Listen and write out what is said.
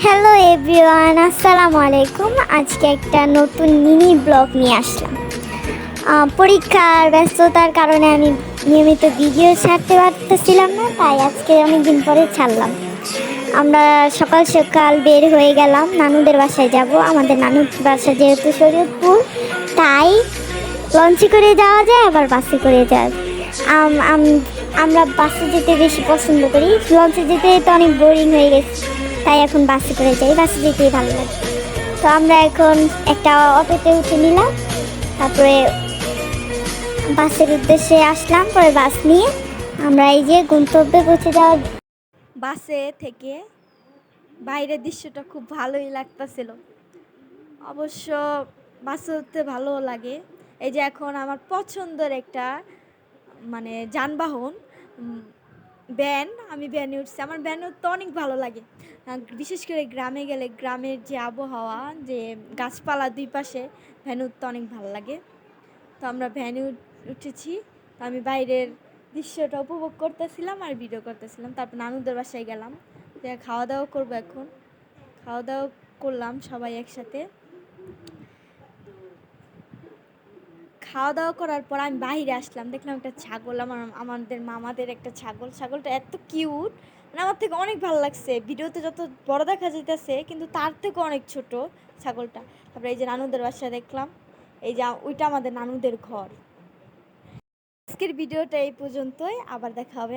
Hello everyone, আসসালামু আলাইকুম। আজকে একটা নতুন মিনি ব্লগ নিয়ে আসলাম। পরীক্ষার ব্যস্ততার কারণে আমি নিয়মিত ভিডিও ছাড়তে পারতেছিলাম না, তাই আজকে অনেক দিন পরে ছাড়লাম। আমরা সকাল সকাল বের হয়ে গেলাম, নানুদের বাসায় যাব। আমাদের নানুর বাসা যেহেতু শরীয়তপুর, তাই লঞ্চে করে যাওয়া যায়, আবার বাসে করে যাওয়া যায়। আমরা বাসে যেতে বেশি পছন্দ করি, লঞ্চে যেতে তো অনেক বোরিং হয়ে গেছে, তাই এখন বাসে করে যাই। বাসে যেতেই ভালো লাগে। তো আমরা এখন একটা অটোতে উঠে নিলাম, তারপরে বাসের উদ্দেশ্যে আসলাম। পরে বাস নিয়ে আমরা এই যে গন্তব্যে পৌঁছে যাওয়ার। বাসে থেকে বাইরের দৃশ্যটা খুব ভালোই লাগতেছিল। অবশ্য বাসে উঠতে ভালো লাগে। এই যে এখন আমার পছন্দের একটা যানবাহন ভ্যান, আমি ভ্যানে উঠছি। আমার ভ্যানে উঠতে অনেক ভালো লাগে। বিশেষ করে গ্রামে গেলে গ্রামের যে আবহাওয়া, যে গাছপালা দুই পাশে, ভ্যানে উঠতে অনেক ভালো লাগে। তো আমরা ভ্যানে উঠেছি। তো আমি বাইরের দৃশ্যটা উপভোগ করতেছিলাম আর ভিডিও করতেছিলাম। তারপর নানুদের বাসায় গেলাম, খাওয়া দাওয়া করবো। এখন খাওয়া দাওয়া করলাম সবাই একসাথে। খাওয়া দাওয়া করার পর আমি বাইরে আসলাম, দেখলাম একটা ছাগল, আমাদের মামাদের একটা ছাগল। ছাগলটা এত কিউট, আমার থেকে অনেক ভালো লাগছে। ভিডিওতে যত বড় দেখা যাইতেছে, কিন্তু তার থেকে অনেক ছোট ছাগলটা। তারপরে এই যে নানুদের বাসায় দেখলাম, এই যে ওইটা আমাদের নানুদের ঘর। আজকের ভিডিওটা এই পর্যন্তই, আবার দেখা হবে।